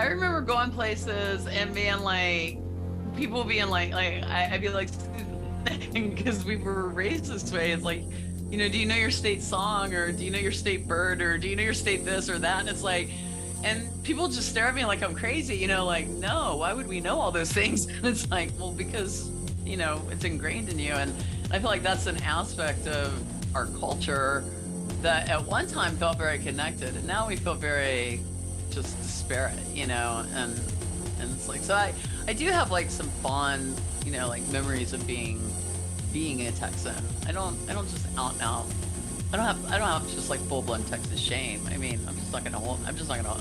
I remember going places and being like, people being like I'd be like, because we were raised this way. It's like, do you know your state song, or do you know your state bird, or do you know your state this or that? And it's like, and people just stare at me like I'm crazy, like, no, why would we know all those things? And it's like, well, because, it's ingrained in you. And I feel like that's an aspect of our culture that at one time felt very connected, and now we feel very just disparate, and it's like, so I do have like some fond, like memories of being a Texan. I don't just out and out. I don't have just like full-blown Texas shame. I mean, I'm just not gonna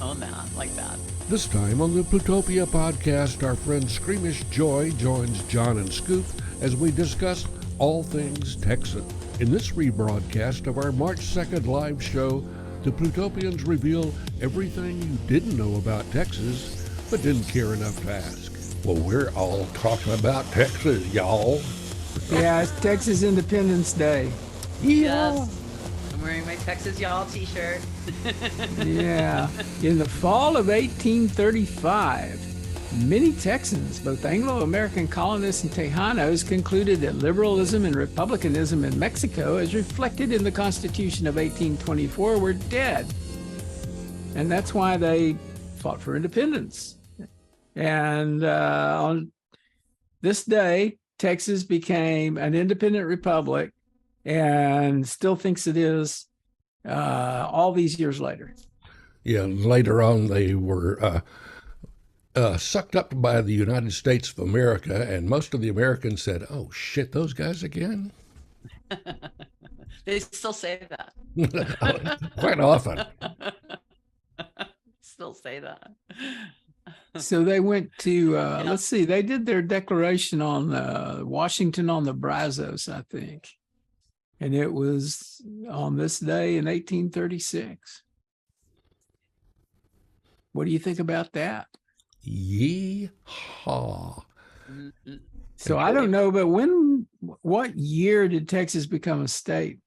own that like that. This time on the Plutopia podcast, our friend Screamish Joy joins Jon and Scoop as we discuss all things Texan. In this rebroadcast of our March 2nd live show, the Plutopians reveal everything you didn't know about Texas, but didn't care enough to ask. Well, we're all talking about Texas, y'all. Yeah, it's Texas Independence Day. Yeah. Yes. I'm wearing my Texas Y'all t-shirt. Yeah. In the fall of 1835, many Texans, both Anglo-American colonists and Tejanos, concluded that liberalism and republicanism in Mexico, as reflected in the Constitution of 1824, were dead. And that's why they fought for independence. And on this day, Texas became an independent republic and still thinks it is all these years later. Yeah, later on they were sucked up by the United States of America, and most of the Americans said, oh, shit, those guys again? They still say that. Quite often. Still say that. So they went to, let's see, they did their declaration on Washington on the Brazos, I think. And it was on this day in 1836. What do you think about that? Yee-haw. So I don't know, but what year did Texas become a state?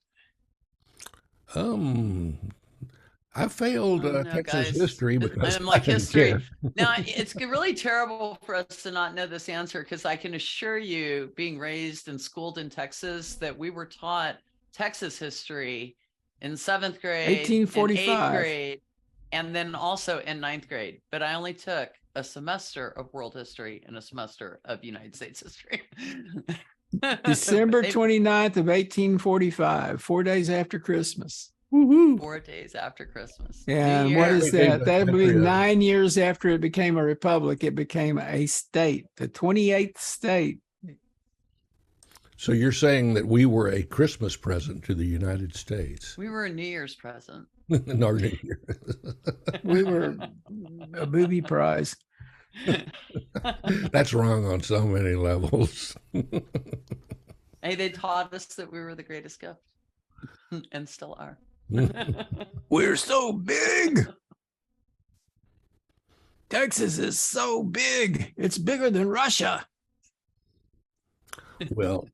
I failed Texas history because I'm like history. Care. Now, it's really terrible for us to not know this answer, because I can assure you, being raised and schooled in Texas, that we were taught Texas history in 7th grade, 1845, in 8th grade, and then also in 9th grade. But I only took a semester of world history and a semester of United States history. December 29th of 1845, 4 days after Christmas. Woo-hoo. 4 days after Christmas. And what is that? That would be 9 years after it became a republic. It became a state, the 28th state. So you're saying that we were a Christmas present to the United States? We were a New Year's present. No, New Year. We were a booby prize. That's wrong on so many levels. Hey, they taught us that we were the greatest gift, and still are. We're so big. Texas is so big. It's bigger than Russia. Well,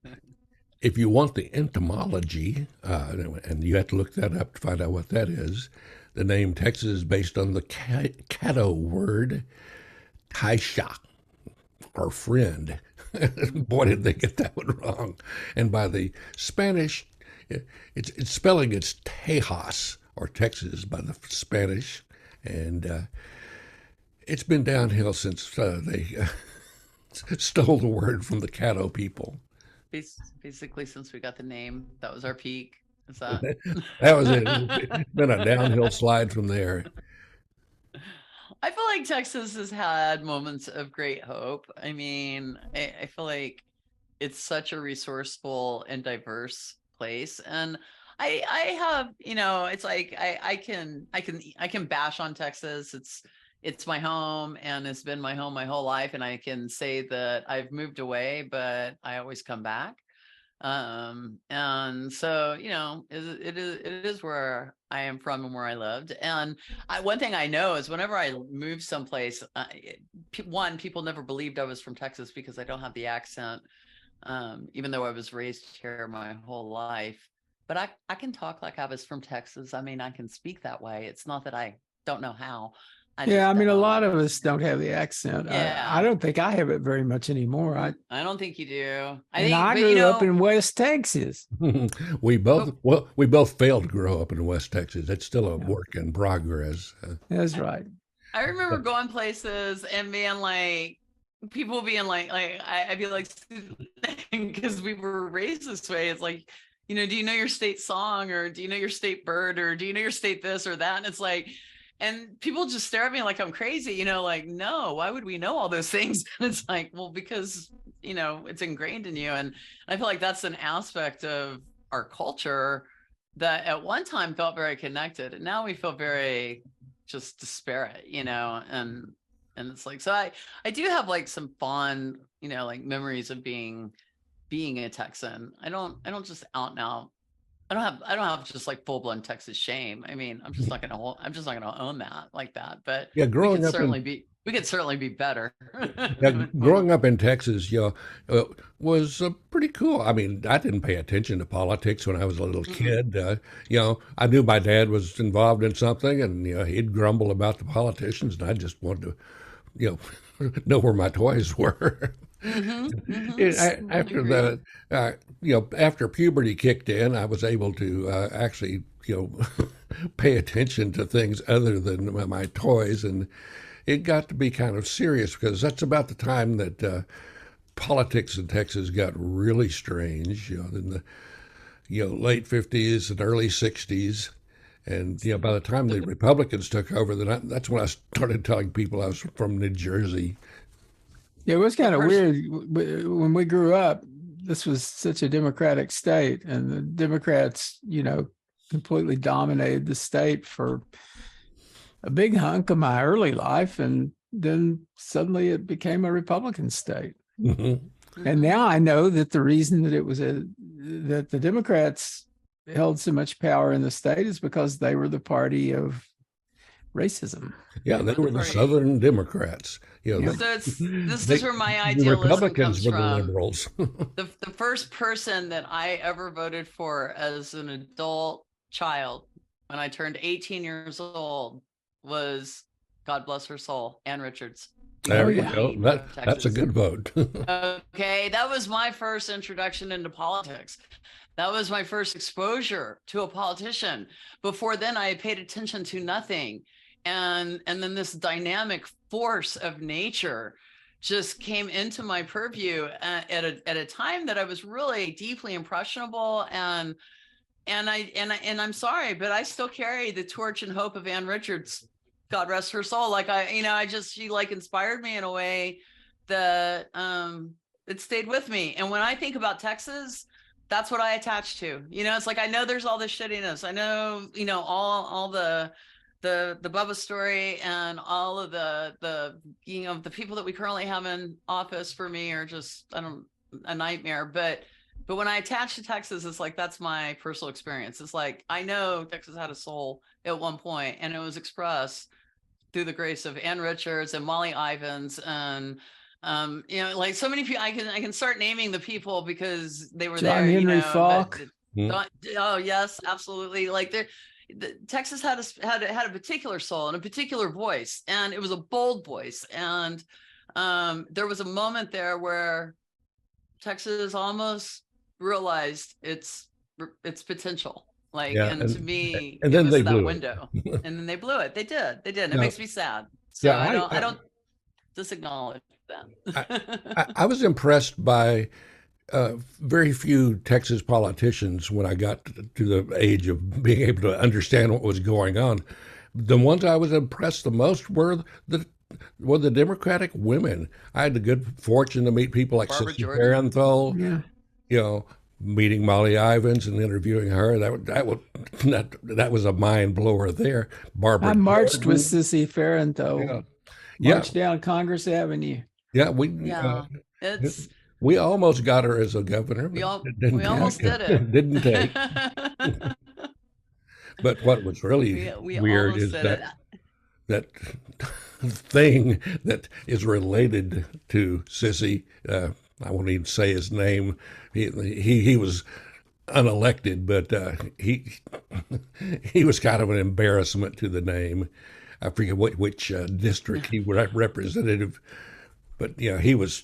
if you want the etymology, and you have to look that up to find out what that is, the name Texas is based on the Caddo word, Taisha, or friend. Boy, did they get that one wrong. And by the Spanish, it's spelling it's Tejas, or Texas, by the Spanish. And it's been downhill since they stole the word from the Caddo people. Basically, since we got the name, that was our peak. Is that? That was it. It's been a downhill slide from there. I feel like Texas has had moments of great hope. I mean, I feel like it's such a resourceful and diverse place, and I have, it's like I can bash on Texas. It's my home, and it's been my home my whole life, and I can say that I've moved away, but I always come back. And so, it is where I am from and where I lived. And one thing I know is whenever I move someplace, people never believed I was from Texas because I don't have the accent, even though I was raised here my whole life. But I can talk like I was from Texas. I mean, I can speak that way. It's not that I don't know how. Yeah, I mean, a lot don't. of us don't have the accent. I Yeah. don't think I have it very much anymore. I don't think you do. And I grew up in West Texas. We but both failed to grow up in West Texas. It's still a Yeah, work in progress. that's right. I remember going places and being like, people being like I'd be like, because we were raised this way. It's like, do you know your state song, or do you know your state bird, or do you know your state this or that? And it's like, and people just stare at me like I'm crazy, like, no, why would we know all those things? And it's like, well, because, it's ingrained in you. And I feel like that's an aspect of our culture that at one time felt very connected. And now we feel very just disparate, and it's like, so I do have like some fond, like memories of being a Texan. I don't just out and out. I don't have just like full blown Texas shame. I mean, I'm just not gonna own that like that. But Yeah, we could certainly be better. growing up in Texas, was pretty cool. I mean, I didn't pay attention to politics when I was a little kid. I knew my dad was involved in something, and he'd grumble about the politicians, and I just wanted to, know where my toys were. After after puberty kicked in, I was able to actually, pay attention to things other than my toys, and it got to be kind of serious because that's about the time that politics in Texas got really strange. In the late '50s and early '60s. And by the time the Republicans took over, that's when I started telling people I was from New Jersey. Yeah, it was kind of weird when we grew up. This was such a Democratic state, and the Democrats, completely dominated the state for a big hunk of my early life, and then suddenly it became a Republican state. Mm-hmm. And now I know that the reason that that the Democrats held so much power in the state is because they were the party of racism. Yeah, they were the Southern Democrats. So this is where my idealism Republicans comes were from. the liberals. The first person that I ever voted for as an adult child when I turned 18 years old was, God bless her soul, Ann Richards. There we go. That's a good vote. Okay, that was my first introduction into politics. That was my first exposure to a politician. Before then, I had paid attention to nothing. And then this dynamic force of nature just came into my purview at a time that I was really deeply impressionable. And I'm sorry, but I still carry the torch and hope of Ann Richards. God rest her soul. Like she like inspired me in a way that it stayed with me. And when I think about Texas, that's what I attach to. It's like, I know there's all this shittiness. I know, all the Bubba story and all of the people that we currently have in office for me are just, a nightmare. But when I attach to Texas, it's like, that's my personal experience. It's like, I know Texas had a soul at one point, and it was expressed through the grace of Ann Richards and Molly Ivins and like so many people. I can start naming the people because they were John there. Henry Falk. Oh yes, absolutely. Like Texas had a particular soul and a particular voice, and it was a bold voice. And there was a moment there where Texas almost realized its potential. Like, yeah, and to me, and then they blew that window, and then they blew it. They did. It makes me sad. So yeah, I don't disacknowledge that. I was impressed by very few Texas politicians when I got to the age of being able to understand what was going on. The ones I was impressed the most were the Democratic women. I had the good fortune to meet people like Sissy Parenthal, meeting Molly Ivins and interviewing her. That was a mind blower there. Barbara. I marched with Sissy Parenthal. Marched down Congress Avenue. Yeah, we almost got her as a governor. We almost did it. Didn't take. But what was really weird is that thing that is related to Sissy. I won't even say his name. He was unelected, but he was kind of an embarrassment to the name. I forget which district he representative, but he was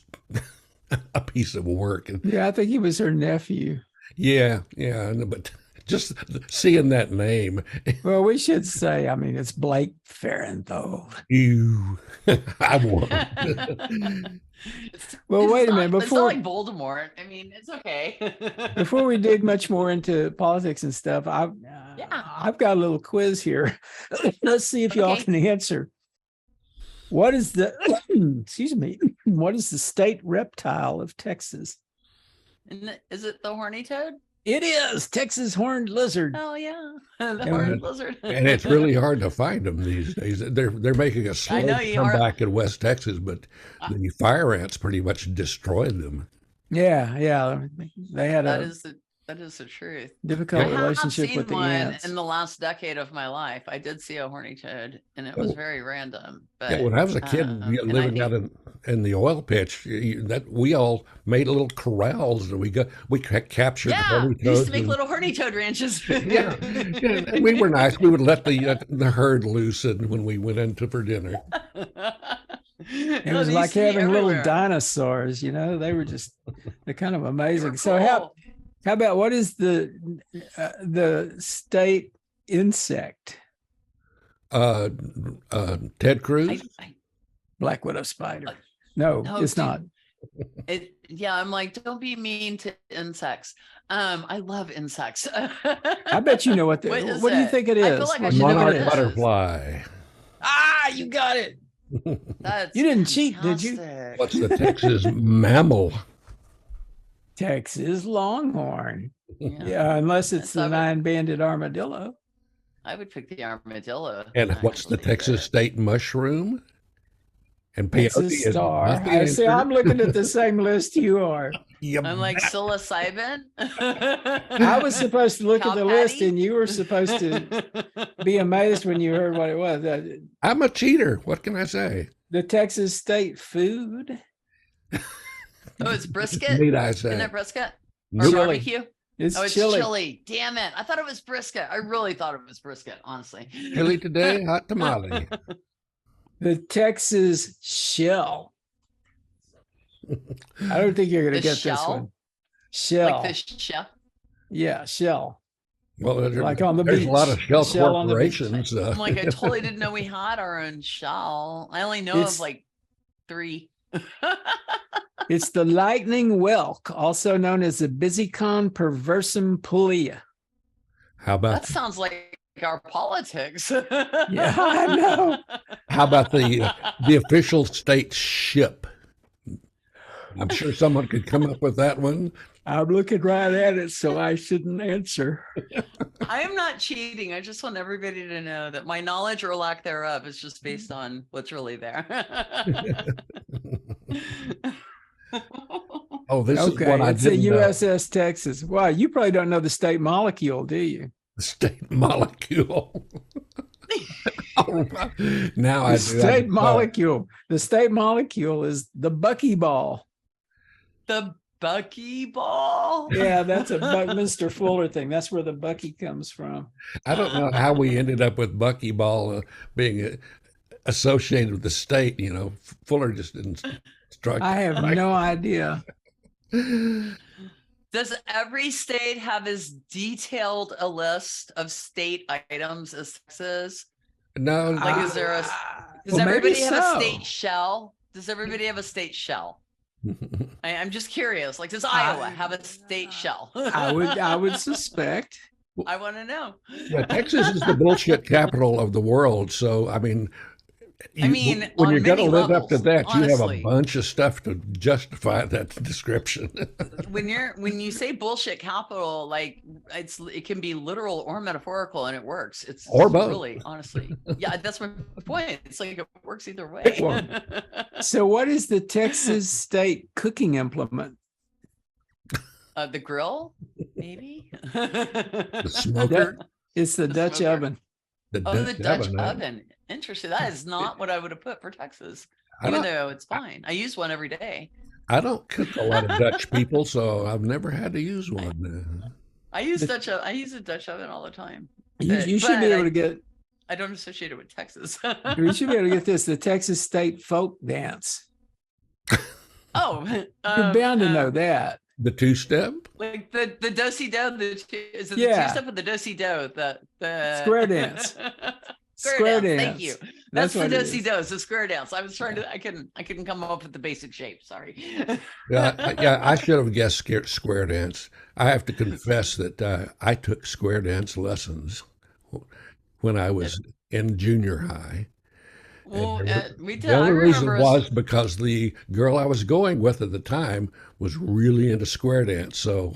a piece of work. And Yeah, I think he was her nephew. yeah, but just seeing that name, Well, we should say, I mean, it's Blake Farenthold. I won. Well, wait a minute. It's not like Voldemort. I mean, it's okay. Before we dig much more into politics and stuff, I've got a little quiz here. Let's see if y'all can answer. What is the excuse me? What is the state reptile of Texas? Is it the horny toad? It is Texas horned lizard. Oh yeah, the horned lizard. And it's really hard to find them these days. They're making a slow comeback in West Texas, but the fire ants pretty much destroyed them. Yeah, they had that is the truth. Difficult relationship with the ants. In the last decade of my life, I did see a horny toad, and it was very random. But when I was a kid living out in the oil pitch, we all made little corrals, and we captured the horny toads. We used to make little horny toad ranches. yeah, and we were nice. We would let the herd loose when we went into for dinner. It was like having little dinosaurs, They were they're kind of amazing. So how about what is the state insect? Ted Cruz? Black widow spider. No, it's not. I'm like, don't be mean to insects. I love insects. I bet you know what do you think it is? I feel like I should monarch know butterfly. You got it. That's you didn't cheat, did you? What's the Texas mammal? Texas longhorn. Yeah, unless it's the nine-banded armadillo. I would pick the armadillo. And what's the Texas state mushroom? And Texas star. I see. I'm looking at the same list you are. I'm like psilocybin. I was supposed to look at the list, and you were supposed to be amazed when you heard what it was. I'm a cheater. What can I say? The Texas state food. Oh, it's brisket? Need I say? Isn't it brisket? Or chili. Barbecue? It's chili. Damn it. I thought it was brisket. I really thought it was brisket, honestly. Chili today, hot tamale. The Texas shell. I don't think you're going to get this one. Shell. Like the shell? Yeah, shell. Well, like on the beach. There's a lot of shell corporations. I'm like, I totally didn't know we had our own shell. I only know of like 3. It's the lightning whelk, also known as the Bisicon perversum pulea. How about that? Sounds like our politics. Yeah, I know. How about the official state ship? I'm sure someone could come up with that one. I'm looking right at it, so I shouldn't answer. I am not cheating. I just want everybody to know that my knowledge or lack thereof is just based on what's really there. Oh, this is what I didn't know. It's a USS Texas. Wow, you probably don't know the state molecule, do you? The state molecule. Now I do. State molecule. The state molecule is the buckyball. The buckyball? Yeah, that's a Buckminster Fuller thing. That's where the bucky comes from. I don't know how we ended up with buckyball being associated with the state. Fuller just didn't strike. I have no idea. Does every state have as detailed a list of state items as Texas? No. Like, is there does everybody have a state shell? Does everybody have a state shell? I'm just curious. Like, does Iowa have a state shell? I would suspect. I want to know. Yeah, Texas is the bullshit capital of the world. So, I mean, when you're going to live up to that, honestly, you have a bunch of stuff to justify that description. when you say bullshit capital, like it can be literal or metaphorical, and it works. It's or both. Really, honestly, yeah, that's my point. It's like it works either way. So, what is the Texas state cooking implement? The grill, maybe. The smoker. It's the Dutch oven. The Dutch oven. Interesting. That is not what I would have put for Texas, even though it's fine. I use one every day. I don't cook a lot of Dutch people, so I've never had to use one. I use a Dutch oven all the time. You should be able to get I don't associate it with Texas. We should be able to get this, the Texas State Folk Dance. Oh, You're bound to know that. The two-step? Like the do-si-do, is it the Yeah. two-step or the do-si-do? The Square dance. Square dance. Thank you. That's the what it is. do-si-do, it's the square dance. I was trying to, I couldn't come up with the basic shape. Sorry. Yeah, I should have guessed square dance. I have to confess that I took square dance lessons when I was in junior high. Well, we did. The I only reason remember was because the girl I was going with at the time was really into square dance, so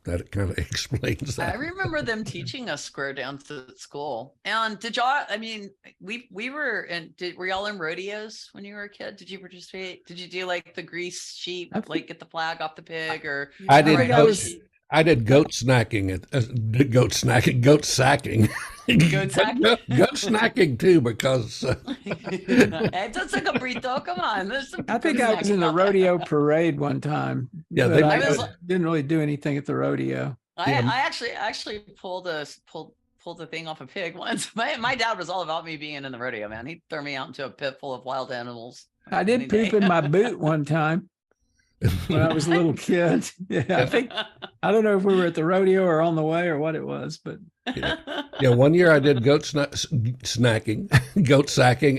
that kind of explains that. I remember them teaching us square dance at school. And did y'all? I mean, we were in. Were y'all in rodeos when you were a kid? Did you participate? Did you do like the grease sheep, like get the flag off the pig, or I did. I did goat snacking. Goat sacking. Goat sack? Goat snacking too, because It's just a cabrito. Come on, there's some I think good I was in snacking the out there. rodeo parade one time. Yeah, but they- I I was- didn't really do anything at the rodeo. I actually pulled the thing off a pig once. My dad was all about me being in the rodeo, man. He'd throw me out into a pit full of wild animals. I did any day. poop in my boot one time when I was a little kid. Yeah, I don't know if we were at the rodeo or on the way or what it was, but yeah, one year I did goat sacking,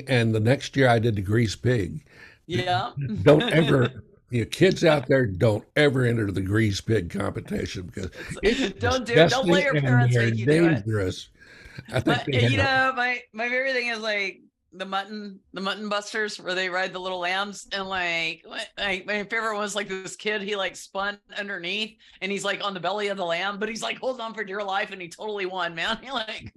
and the next year I did the grease pig. Yeah. Don't ever, kids out there, don't ever enter the grease pig competition because it's Don't disgusting let your and parents they're make you do it. dangerous. I think But, they have- my favorite thing is like the mutton busters where they ride the little lambs, and like my favorite one was like this kid, he like spun underneath and he's like on the belly of the lamb, but he's like holding on for dear life and he totally won, man. He like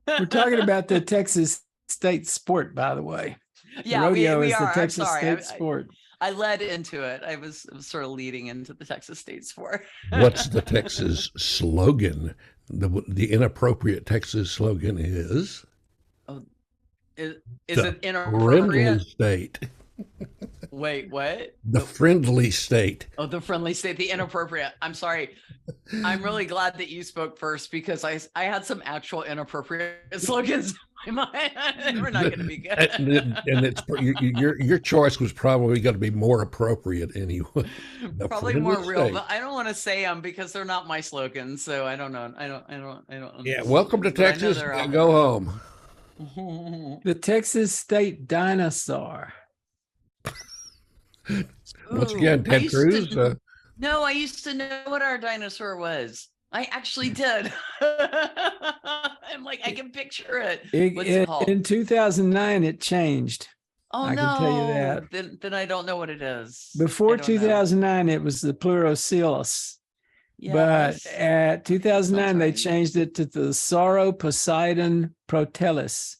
we're talking about the Texas state sport, by the way. yeah, rodeo we is are. the I'm Texas sorry. state sport. I led into it. I was sort of leading into the Texas state sport. What's the Texas slogan? The inappropriate Texas slogan is Is the it friendly inappropriate? state. Wait, what? The friendly state. Oh, the friendly state, the inappropriate. I'm sorry. I'm really glad that you spoke first because I had some actual inappropriate slogans in my mind. We're not going to be good. And it's your choice was probably going to be more appropriate anyway. The Probably friendly more real, state. but I don't want to say them because they're not my slogans. So I don't know. I don't. Yeah, welcome to but I know Texas. they're Now out go home. The Texas state dinosaur. Once Ooh, again, I Ted used Cruz. to- No, I used to know what our dinosaur was. I actually did. I'm like, I can picture it. What's it called? In 2009, it changed. Oh I no! can tell you that. Then I don't know what it is. Before I don't know. 2009, it was the Pleurocoelus. But Yes. at 2009, they right. changed it to the Sauroposeidon protellus.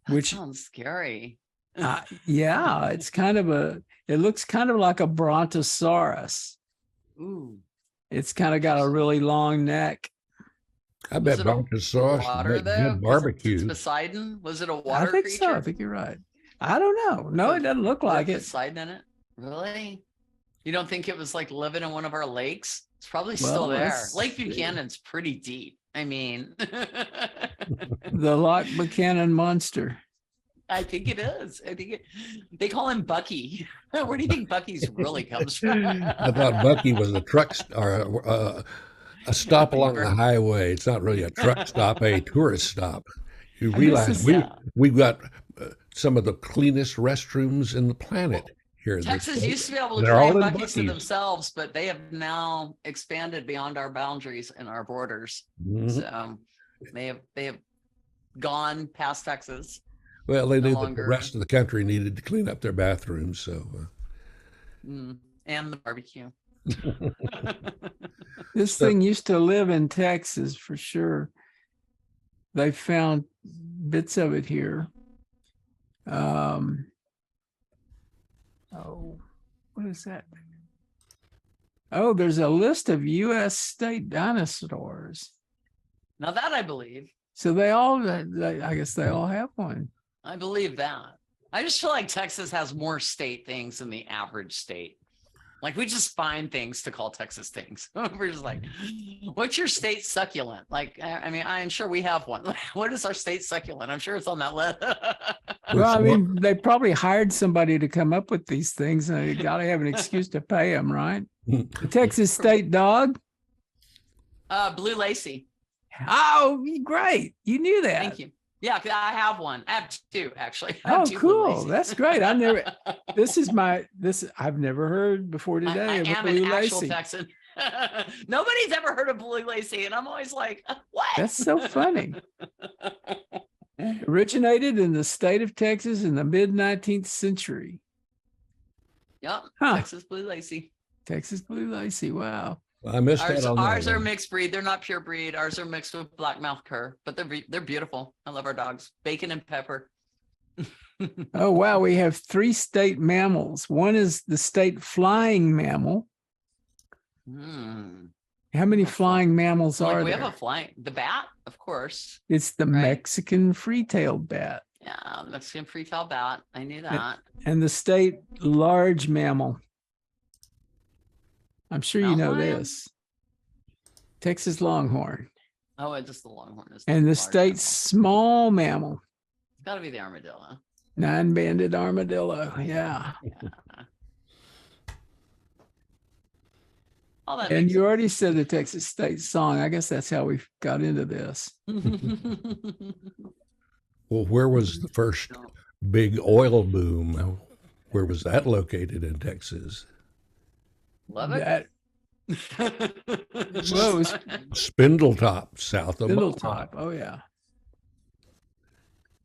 That which- sounds scary. Yeah, it looks kind of like a brontosaurus. Ooh. It's kind of got a really long neck. I bet Was it a Brontosaurus water make though? good 'Cause barbecue. It's Poseidon. Was it a I water think creature? so. I think you're right. I don't know. No, it doesn't look like it. Poseidon in it. Really? You don't think it was like living in one of our lakes? It's probably Well, still there. let's Lake see. Buchanan's pretty deep. I mean, The Loch Buchanan monster. I think it is. They call him Bucky. Where do you think Bucky's really comes from? I thought Bucky was a truck or a stop along the highway. It's not really a truck stop, a tourist stop. You realize we've got some of the cleanest restrooms in the planet here. in this Texas state. used to be able to They're all claim in Bucky's to Buc-ee's. themselves, but they have now expanded beyond our boundaries and our borders. Mhm. So they have gone past Texas. Well, they no knew that longer- the rest of the country needed to clean up their bathrooms, so. And the barbecue. This thing used to live in Texas for sure. They found bits of it here. What is that? Oh, there's a list of U.S. state dinosaurs. Now that I believe. So I guess they all have one. I believe that. I just feel like Texas has more state things than the average state. Like we just find things to call Texas things. We're just like, what's your state succulent? Like, I mean, I'm sure we have one. What is our state succulent? I'm sure it's on that list. Well, I mean, they probably hired somebody to come up with these things, and they got to have an excuse to pay them, right? The Texas state dog? Blue Lacy. Oh, great. You knew that. Thank you. Yeah, I have one. I have two, actually. Oh, cool. That's great. I've never heard before today I of a am Blue an actual Lacy. Texan. Nobody's ever heard of Blue Lacy, and I'm always like, what? That's so funny. Originated in the state of Texas in the mid-19th century. Yep, Huh. Texas Blue Lacy. Texas Blue Lacy. Wow. I missed that on Ours that are one. mixed breed. They're not pure breed. Ours are mixed with black mouth cur, but they're beautiful. I love our dogs. Bacon and pepper. Oh, wow. We have 3 state mammals. One is the state flying mammal. Hmm. How many flying mammals Like are we there? have the bat, of course. It's the right? Mexican free-tailed bat. Yeah, the Mexican free-tailed bat. I knew that. And the state large mammal. I'm sure you know Mountain lion? this. Texas longhorn. Oh, it's just the longhorn. Is And the large state animal. small mammal. It's got to be the armadillo. 9-banded armadillo. Yeah. All that And makes you already said the Texas state song. I guess that's how we got into this. sense. Well, where was the first big oil boom? Where was that located in Texas? Love it. That, well, it was Spindletop, south of Spindletop. Oh, yeah.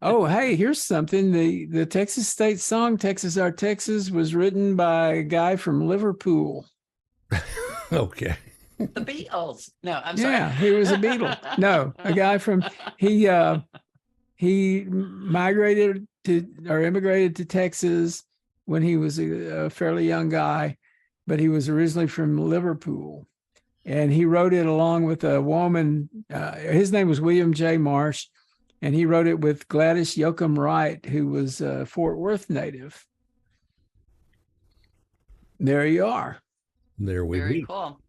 Oh, hey, here's something. The Texas state song, Texas Our Texas, was written by a guy from Liverpool. Okay. The Beatles. No, I'm sorry. Yeah, he was a Beatle. No, a guy from he immigrated to Texas when he was a fairly young guy, but he was originally from Liverpool, and he wrote it along with a woman. His name was William J. Marsh, and he wrote it with Gladys Yoakum Wright, who was a Fort Worth native. There you are. There we Very be. cool.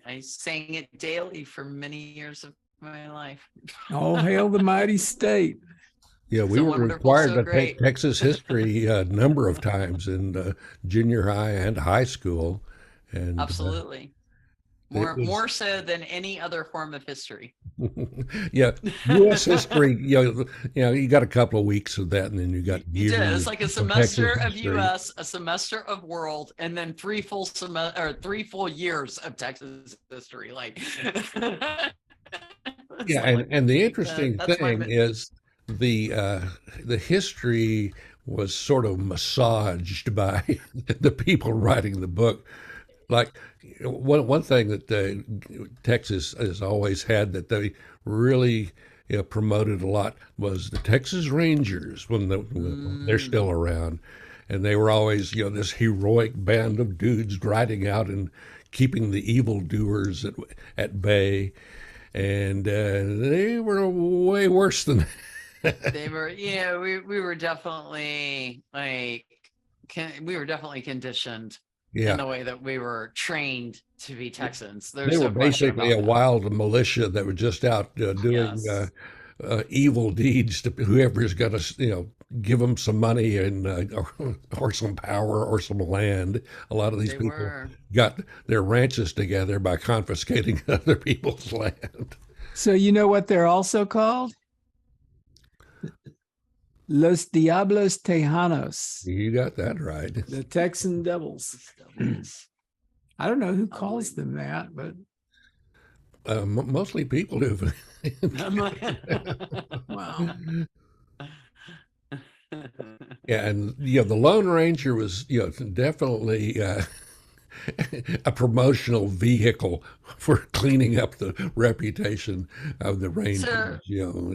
I sang it daily for many years of my life. All hail the mighty state. Yeah, we So were wonderful, required so to great. take Texas history a number of times in junior high and high school. And Absolutely. More so than any other form of history. yeah, U.S. history. You got a couple of weeks of that, and then you got You years. did. It's like a of semester Texas of history. U.S., a semester of world, and then 3 full years of Texas history. Like, Yeah, and the interesting that's my thing is the history was sort of massaged by the people writing the book. Like one thing that Texas has always had that they really promoted a lot was the Texas Rangers when they're still around, and they were always this heroic band of dudes riding out and keeping the evildoers at bay, and they were way worse than they were, we were definitely conditioned in the way that we were trained to be Texans. They were basically a wild militia that were just out doing evil deeds to whoever's going to, give them some money and or some power or some land. A lot of these people got their ranches together by confiscating other people's land. So you know what they're also called? Los Diablos Tejanos. You got that right. The Texan Devils. I don't know who calls them that, but mostly people do. wow. Yeah, and the Lone Ranger was definitely a promotional vehicle for cleaning up the reputation of the Rangers.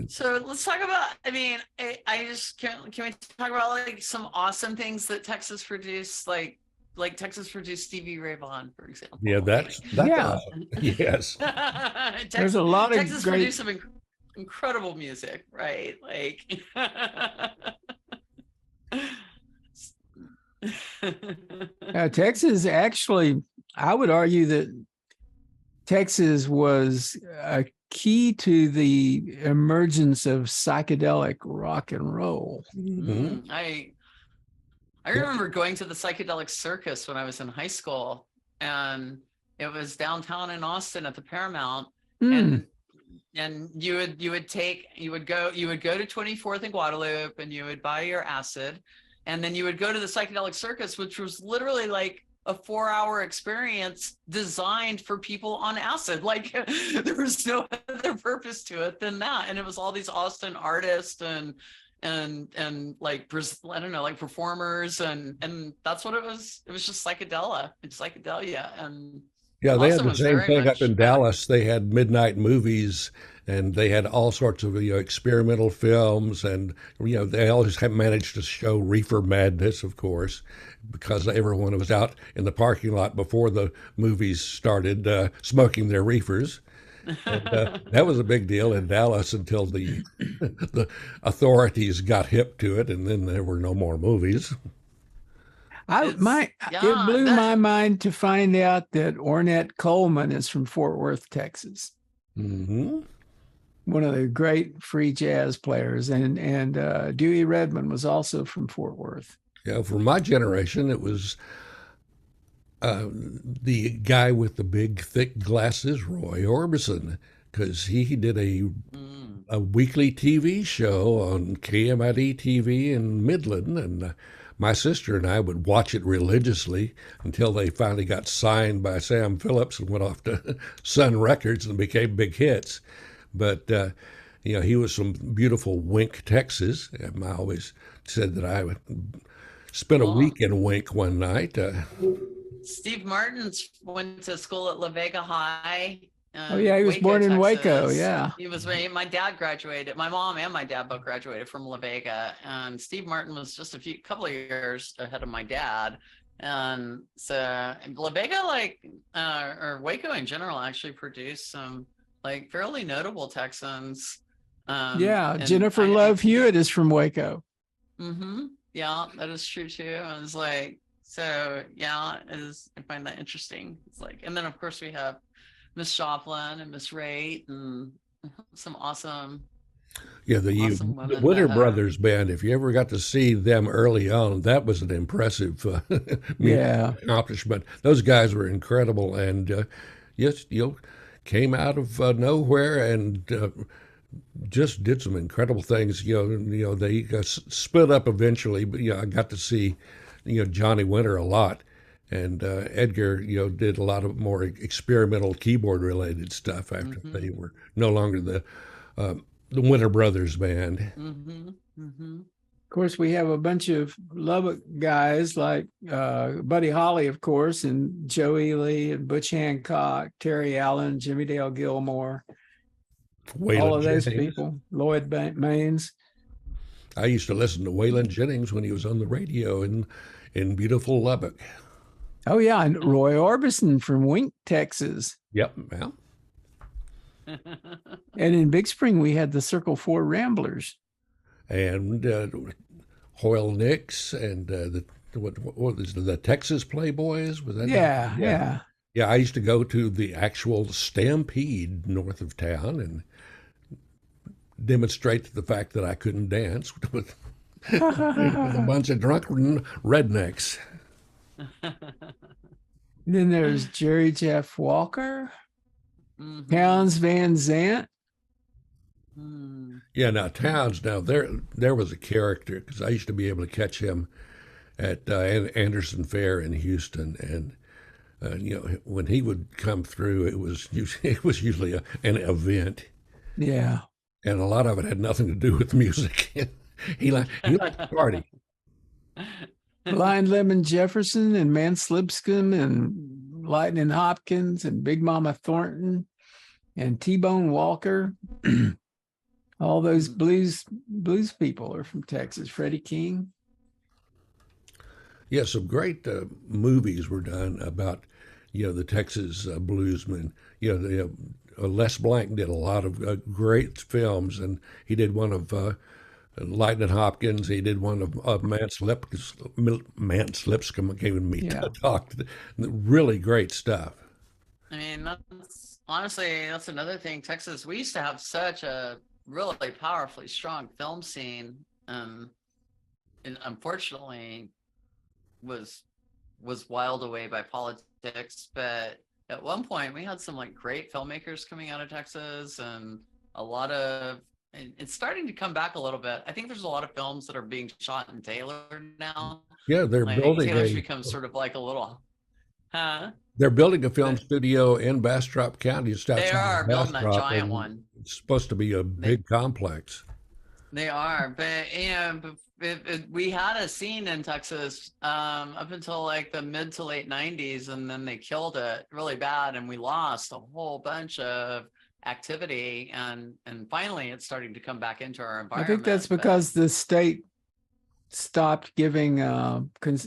So let's talk about. I mean, I just can we talk about like some awesome things that Texas produced, like Texas produced Stevie Ray Vaughan, for example. Yeah, that's awesome. Yes. There's a lot of Texas great. produced some incredible music, right? Like. Texas actually, I would argue that Texas was a key to the emergence of psychedelic rock and roll. Mm-hmm. I remember going to the psychedelic circus when I was in high school, and it was downtown in Austin at the Paramount, and you would go to 24th and Guadalupe, and you would buy your acid, and then you would go to the psychedelic circus, which was literally like a 4-hour experience designed for people on acid. Like there was no other purpose to it than that, and it was all these Austin artists and like, I don't know, like performers, and that's what it was. It was just psychedelia, and Yeah, they had Austin the was same very thing up much in Dallas. They had midnight movies, and they had all sorts of experimental films, and they always have managed to show reefer madness, of course, because everyone was out in the parking lot before the movies started smoking their reefers. And, that was a big deal in Dallas until the the authorities got hip to it, and then there were no more movies. It blew my mind to find out that Ornette Coleman is from Fort Worth, Texas. Mm-hmm. One of the great free jazz players, and Dewey Redman was also from Fort Worth. Yeah, for my generation, it was the guy with the big, thick glasses, Roy Orbison, because he did a weekly TV show on KMID TV in Midland, and my sister and I would watch it religiously until they finally got signed by Sam Phillips and went off to Sun Records and became big hits. But he was from beautiful Wink, Texas. And I always said that I would spend a week in Wink one night. Steve Martin went to school at La Vega High. He was Waco, born in Texas. Waco. Yeah, he was. My dad graduated. My mom and my dad both graduated from La Vega, and Steve Martin was just a couple of years ahead of my dad. And so La Vega, or Waco in general, actually produced some like fairly notable Texans. Jennifer Love Hewitt is from Waco. Mm-hmm. Yeah, that is true too. I was like, so yeah, I find that interesting. It's like, and then of course we have Miss Joplin and Miss Raitt and some awesome. Yeah, the Winter Brothers band. If you ever got to see them early on, that was an impressive accomplishment. Those guys were incredible, and came out of nowhere and just did some incredible things. They split up eventually, but I got to see Johnny Winter a lot. And Edgar, did a lot of more experimental keyboard-related stuff after they were no longer the Winter Brothers band. Mm-hmm. Mm-hmm. Of course, we have a bunch of Lubbock guys like Buddy Holly, of course, and Joey Lee and Butch Hancock, Terry Allen, Jimmy Dale Gilmore, all of those people, Lloyd Maines. I used to listen to Waylon Jennings when he was on the radio in beautiful Lubbock. Oh, yeah, and Roy Orbison from Wink, Texas. Yep, yeah. And in Big Spring, we had the Circle 4 Ramblers. And Hoyle Nix and what was the Texas Playboys? Was that? Yeah. Yeah, I used to go to the actual Stampede north of town and demonstrate the fact that I couldn't dance with a bunch of drunken rednecks. Then there's Jerry Jeff Walker, Towns Van Zandt. Yeah, now Towns, there was a character because I used to be able to catch him at Anderson Fair in Houston, and when he would come through, it was usually an event. Yeah, and a lot of it had nothing to do with music. he liked to party. Blind Lemon Jefferson and Mance Lipscomb and Lightning Hopkins and Big Mama Thornton and T-Bone Walker. All those blues people are from Texas. Freddie King. Yeah, some great movies were done about the Texas bluesmen. Les Blank did a lot of great films, and he did one of Lightning Hopkins. He did one of Mance Lipscomb giving me Yeah. talk. Really great stuff. I mean, that's honestly, that's another thing. Texas, we used to have such a really powerfully strong film scene. And unfortunately was wiled away by politics. But at one point we had some like great filmmakers coming out of Texas, and a lot of, and it's starting to come back a little bit. I think there's a lot of films that are being shot in Taylor now. Yeah, they're I think building Taylor's become sort of like a little, they're building a film studio in Bastrop County. Just they outside are of building that Bastrop, giant and one. it's supposed to be a big complex. They are, but we had a scene in Texas up until like the mid to late 90s, and then they killed it really bad, and we lost a whole bunch of activity, and finally it's starting to come back into our I environment. think that's because the state stopped giving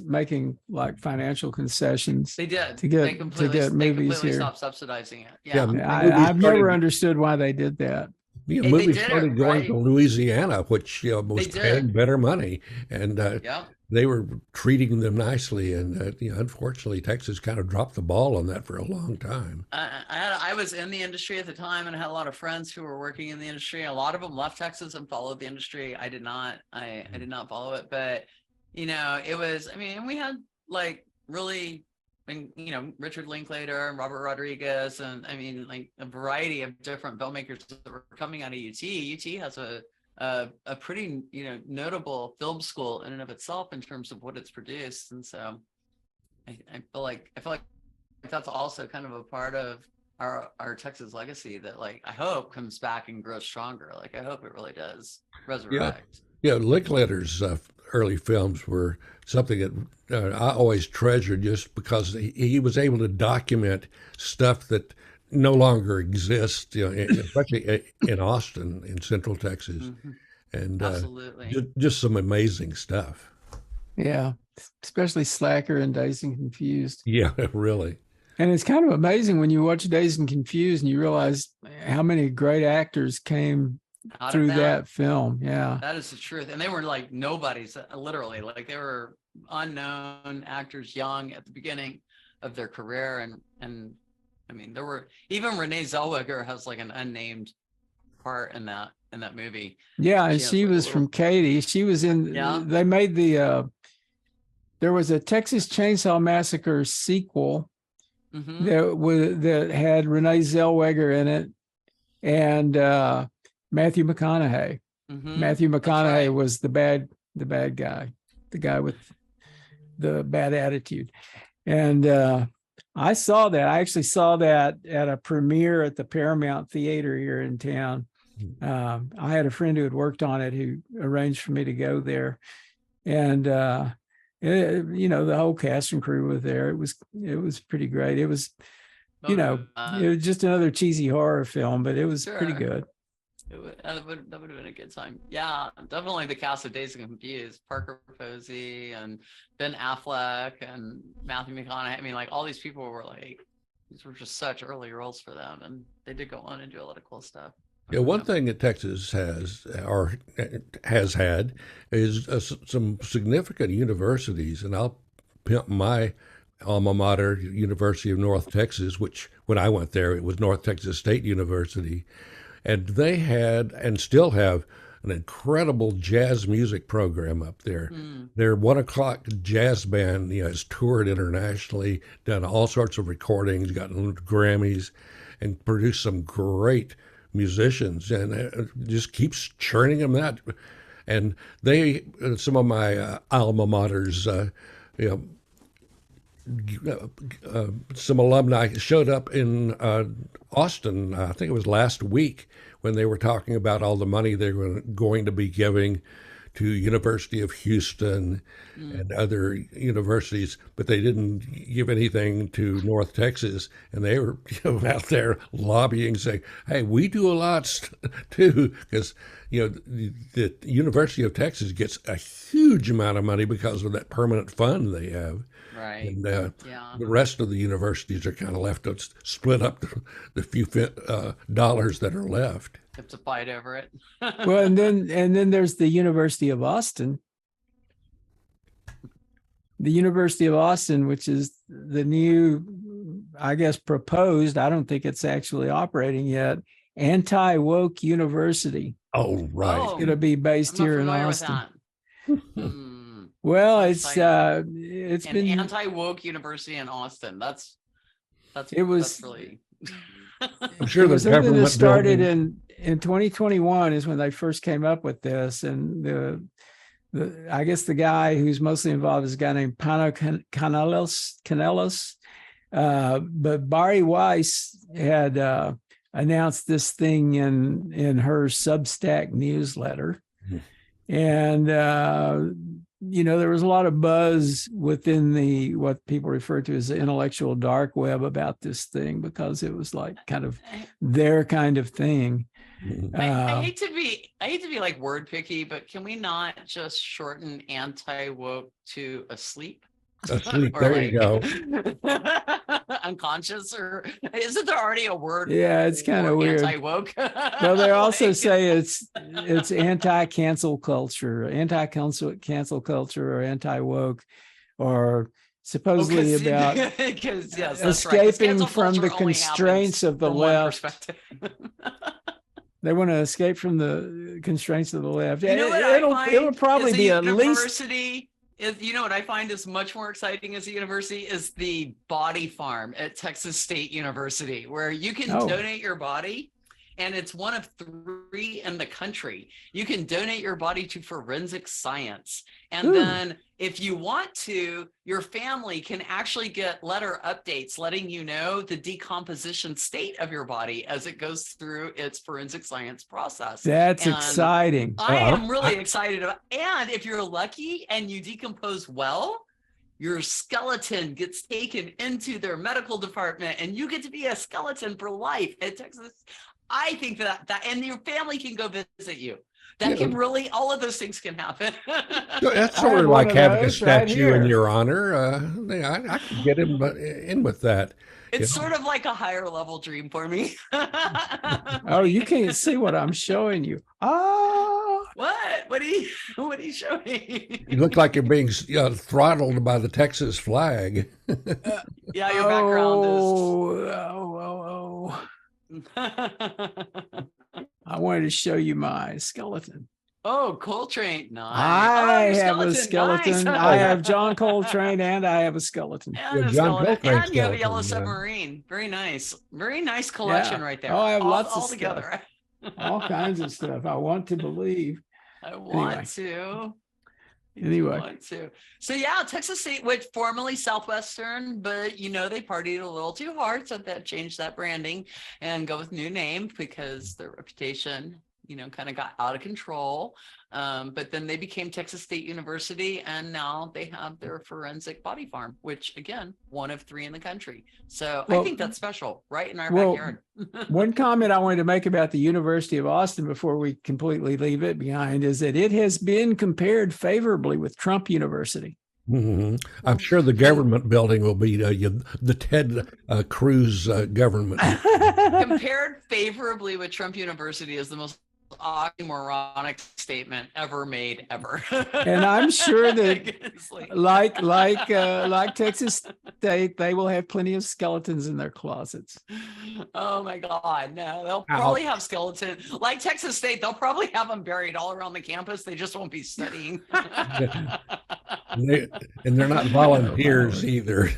making like financial concessions. They did. to get They completely movies here. stopped subsidizing it. Yeah, I've never understood why they did that. Yeah, They movies did it, started going right? to Louisiana, which was They paying did. better money, and Yeah. they were treating them nicely. And unfortunately, Texas kind of dropped the ball on that for a long time. I was in the industry at the time, and I had a lot of friends who were working in the industry. A lot of them left Texas and followed the industry. I did not. I did not follow it, but it was. I mean, we had like really, Richard Linklater and Robert Rodriguez, and I mean, like a variety of different filmmakers that were coming out of UT. UT has a pretty notable film school in and of itself in terms of what it's produced, and so I feel like that's also kind of a part of our Texas legacy that, like, I hope comes back and grows stronger. Like, I hope it really does resurrect. Yeah, Linklater's early films were something that I always treasured, just because he was able to document stuff that no longer exists, especially in Austin, in Central Texas. Mhm. And Absolutely. just some amazing stuff. Yeah, especially Slacker and Dazed and Confused. Yeah, really. And it's kind of amazing when you watch Dazed and Confused and you realize how many great actors came Out of through that film. Yeah. That is the truth. And they were like nobodies, literally. Like, they were unknown actors, young at the beginning of their career. And I mean, there were, even Renee Zellweger has like an unnamed part in that movie. Yeah, and She has, she like, a was little- from Katy. She was in. Yeah. They made there was a Texas Chainsaw Massacre sequel Mhm. that had Renee Zellweger in it and Matthew McConaughey. Mhm. Matthew McConaughey right. was the bad guy, the guy with the bad attitude. And I saw that. I actually saw that at a premiere at the Paramount Theater here in town. I had a friend who had worked on it who arranged for me to go there. And the whole cast and crew was there. It was pretty great. It was, it was just another cheesy horror film, but it was pretty Sure. good. That would have been a good time. Yeah, definitely the cast of Dazed and Confused, Parker Posey and Ben Affleck and Matthew McConaughey. I mean, like, all these people were like, these were just such early roles for them, and they did go on and do a lot of cool stuff. Yeah, one thing that Texas has had is some significant universities, and I'll pimp my alma mater, University of North Texas, which when I went there, it was North Texas State University. And they had and still have an incredible jazz music program up there. Their 1 o'clock jazz band has toured internationally, done all sorts of recordings, gotten Grammys, and produced some great musicians, and just keeps churning them out. And they, some of my alma maters, some alumni showed up in Austin, I think it was last week, when they were talking about all the money they were going to be giving to University of Houston and other universities, but they didn't give anything to North Texas. And they were out there lobbying, saying, hey, we do a lot too, because the University of Texas gets a huge amount of money because of that permanent fund they have. Right. And Yeah. the rest of the universities are kind of left to split up the few dollars that are left. Have to fight over it. Well, and then there's the University of Austin. The University of Austin, which is the new, I guess, proposed, I don't think it's actually operating yet, anti-woke university. Oh, right. Oh, It's going to be based I'm not here in familiar Austin. with that. Hmm. Well, That's it's An been anti-woke university in Austin. That's really I'm sure it the was something that government started building- in 2021 is when they first came up with this, and I guess the guy who's mostly involved is a guy named Pano Canelos. But Barry Weiss had announced this thing in her Substack newsletter. And, there was a lot of buzz within what people refer to as the intellectual dark web about this thing, because it was like kind of their kind of thing. I hate to be like word picky, but can we not just shorten anti-woke to asleep? Asleep, Or there you go. Unconscious, or isn't there already a word? Yeah, it's kind of weird. Anti-woke. Well, they also say it's anti-cancel culture, cancel culture, or anti-woke, or supposedly about because yes, that's right. 'Cause escaping cancel from the culture only constraints happens of the from one left. perspective. They want to escape from the constraints of the left. You know what I find It'll probably is be a at least. university. You know what I find is much more exciting as a university is the body farm at Texas State University, where you can donate your body, and it's one of 3 in the country. You can donate your body to forensic science. And then if you want to, your family can actually get letter updates letting you know the decomposition state of your body as it goes through its forensic science process. That's exciting. I am really excited about, and if you're lucky and you decompose well, your skeleton gets taken into their medical department and you get to be a skeleton for life at Texas. I think that and your family can go visit you. That can really, all of those things can happen. That's sort of like having a statue in your honor. I could get in with that. It's sort of like a higher level dream for me. Oh, you can't see what I'm showing you. What are you showing? You look like you're being throttled by the Texas flag. Yeah, your background is. I wanted to show you my skeleton. Oh, Coltrane. Nice. I have a skeleton. Nice. I have John Coltrane, and I have a skeleton. And a skeleton. And you have a yellow submarine. Very nice. Very nice collection right there. Oh, I have lots of together. Stuff. All kinds of stuff. I want to believe. I want to. Anyway. So yeah, Texas State, which formerly Southwestern, but they partied a little too hard, so that changed that branding and go with new name because their reputation, kind of got out of control. But then they became Texas State University, and now they have their forensic body farm, which again, one of 3 in the country. So I think that's special, right in our backyard. One comment I wanted to make about the University of Austin before we completely leave it behind is that it has been compared favorably with Trump University. Mm-hmm. I'm sure the government building will be the Ted Cruz government. Compared favorably with Trump University is the most oxymoronic statement ever made ever. And I'm sure that like Texas State, they will have plenty of skeletons in their closet. Oh my God, no, they'll probably have skeletons. Like Texas State, they'll probably have them buried all around the campus. They just won't be studying. And they're not volunteers either.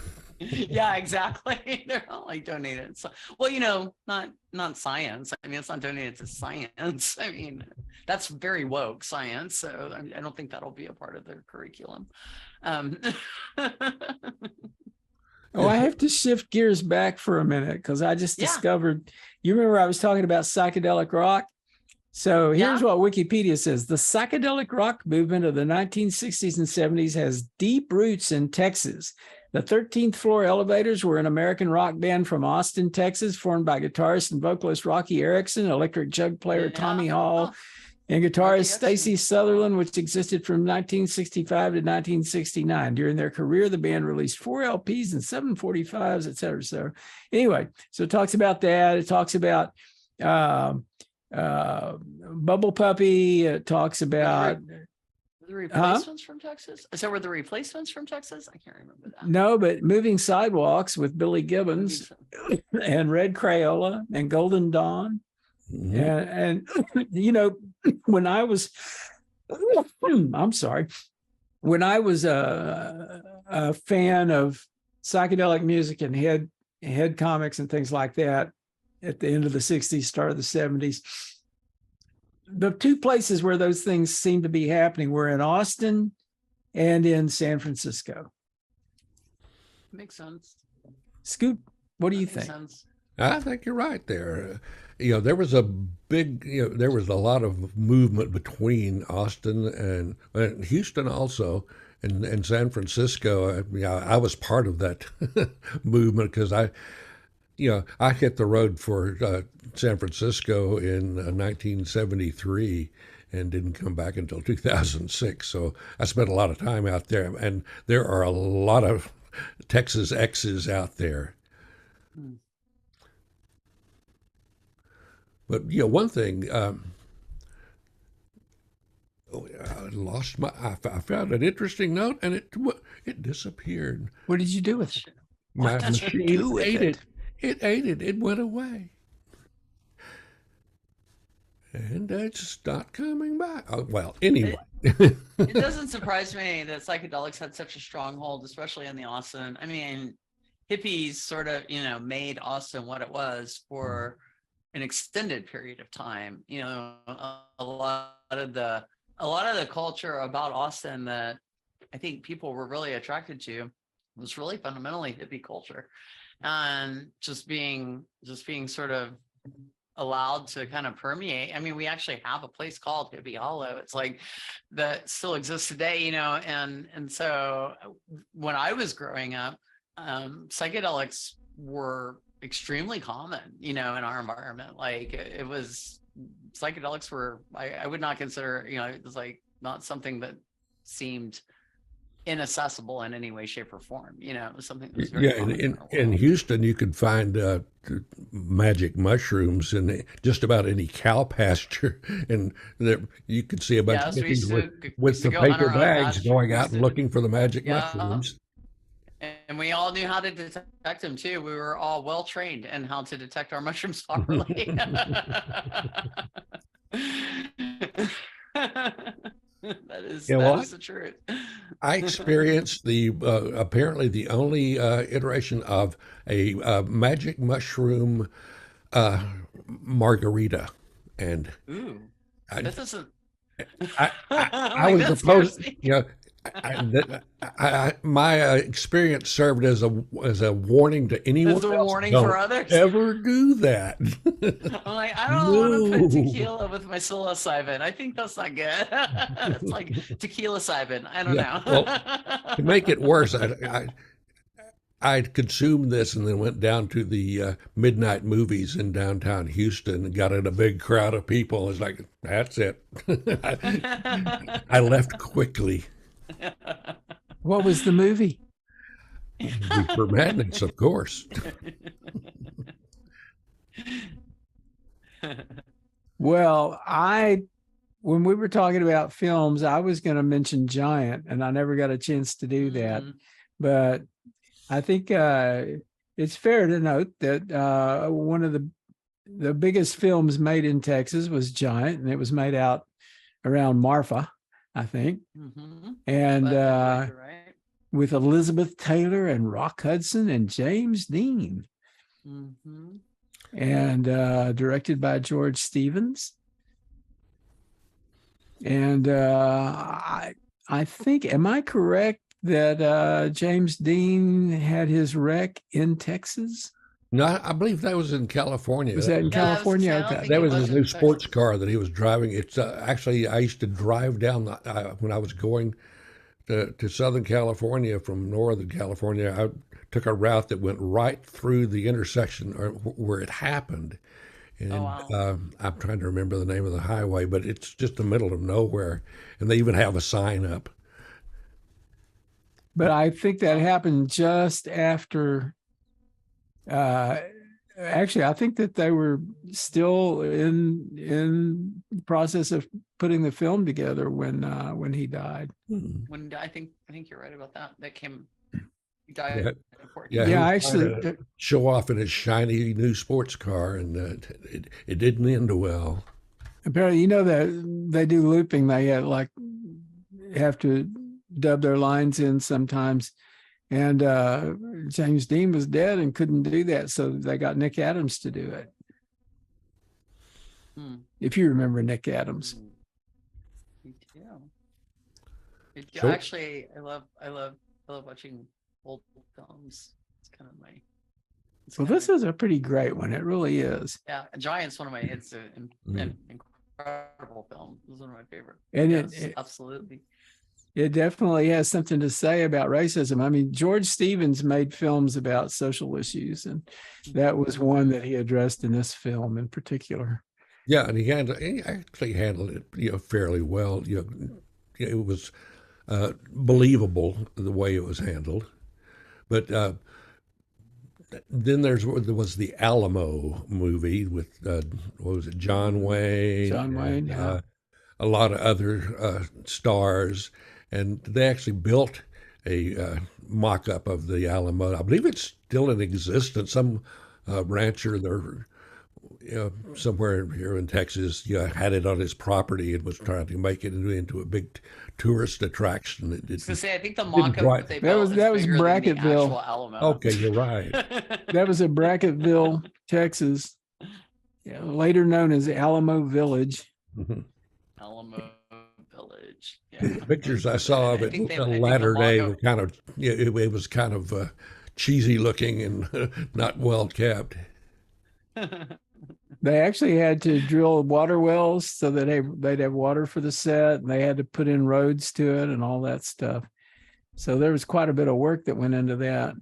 Yeah, exactly. They're not like donated. So, well, not science. I mean, it's not donated to science. I mean, that's very woke science. So I don't think that'll be a part of their curriculum. I have to shift gears back for a minute because I just discovered, you remember I was talking about psychedelic rock? So here's what Wikipedia says. The psychedelic rock movement of the 1960s and 70s has deep roots in Texas. The 13th Floor Elevators were an American rock band from Austin, Texas, formed by guitarist and vocalist Rocky Erickson, electric jug player Tommy Hall, And guitarist Texan. Stacey Sutherland, which existed from 1965 to 1969. During their career, the band released 4 LPs and 7 45s, et cetera. So anyway, so it talks about that. It talks about Bubble Puppy. It talks about... The replacements from Texas? So were the replacements from Texas? I can't remember that. No, but Moving Sidewalks with Billy Gibbons and Red Crayola and Golden Dawn. Mhm. And you know, when I was, I'm sorry, when I was a fan of psychedelic music and head comics and things like that at the end of the 60s, start of the 70s, the 2 places where those things seemed to be happening were in Austin and in San Francisco. Makes sense. Scoop, what do you Makes think? sense. I think you're right there. There was a big, there was a lot of movement between Austin and Houston also, and San Francisco. I was part of that movement because I hit the road for San Francisco in 1973 and didn't come back until 2006. So I spent a lot of time out there, and there are a lot of Texas X's out there. But one thing, I lost I found an interesting note, and it disappeared. What did you do with it? My What did you machine do with ate it? It ate it. It went away. And it's not coming back. Oh, well, anyway. It doesn't surprise me that psychedelics had such a stronghold, especially in the Austin. I mean, hippies sort of, made Austin what it was for an extended period of time. A lot of the culture about Austin that I think people were really attracted to was really fundamentally hippie culture, and just being sort of allowed to kind of permeate. I mean, we actually have a place called Hippie Hollow. It's like that still exists today, and so when I was growing up, psychedelics were extremely common, in our environment. Like psychedelics were, I would not consider, it was like not something that seemed inaccessible in any way, shape, or form. It was something that was very common in Houston, you could find magic mushrooms in just about any cow pasture, and you could see a bunch of hippies with the paper bags going out and looking for the magic mushrooms. And we all knew how to detect them too. We were all well trained in how to detect our mushrooms properly. That is the truth. I experienced apparently the only iteration of a magic mushroom margarita, and this isn't. I was supposed, my experience served as a warning to anyone else. As a warning for others. Ever do that. I'm like, I don't want to put tequila with my psilocybin. I think that's not good. It's like tequila cybin. I don't know. Well, to make it worse, I consumed this and then went down to the midnight movies in downtown Houston and got in a big crowd of people. It's like, that's it. I left quickly. What was the movie? For Madness, of course. Well, when we were talking about films, I was going to mention Giant, and I never got a chance to do that. But I think it's fair to note that one of the biggest films made in Texas was Giant, and it was made out around Marfa, I think. And with Elizabeth Taylor and Rock Hudson and James Dean. And directed by George Stevens. And I think, am I correct that James Dean had his wreck in Texas? No, I believe that was in California. Was that in California? Okay. That was his new sports car that he was driving. It's actually, I used to drive down when I was going to Southern California from Northern California. I took a route that went right through the intersection where it happened. And wow. I'm trying to remember the name of the highway, but it's just the middle of nowhere, and they even have a sign up. But I think that happened just after. Actually, I think that they were still in the process of putting the film together when he died. When I think you're right about that. That came. He died. Yeah, Yeah, he was actually, trying to show off in his shiny new sports car, and it didn't end well. apparently, that they do looping. They have to dub their lines in sometimes. And James Dean was dead and couldn't do that, so they got Nick Adams to do it. If you remember Nick Adams. Me too. So- Actually, I love watching old films. It's kind of my. Well, this is a pretty great one. It really is. Yeah, Giant's one of my. It's an incredible film. It was one of my favorite. And yes, absolutely. It definitely has something to say about racism. I mean, George Stevens made films about social issues, and that was one that he addressed in this film in particular. Yeah, and he actually handled it, fairly well. It was believable the way it was handled. But then there was the Alamo movie with what was it, John Wayne? John Wayne, yeah. A lot of other stars, and they actually built a mock-up of the Alamo. I believe it's still in existence. Some rancher there, somewhere here in Texas, had it on his property and was trying to make it into a big tourist attraction. I was gonna say, I think the mock-up they built that was bigger than the Brackettville. actual Alamo. Okay, you're right. That was at Brackettville, Texas, later known as Alamo Village. Alamo Village. Yeah. The pictures I saw of it in the latter day were kind of, it was kind of cheesy looking and not well kept. They actually had to drill water wells so that they'd have water for the set, and they had to put in roads to it and all that stuff. So there was quite a bit of work that went into that.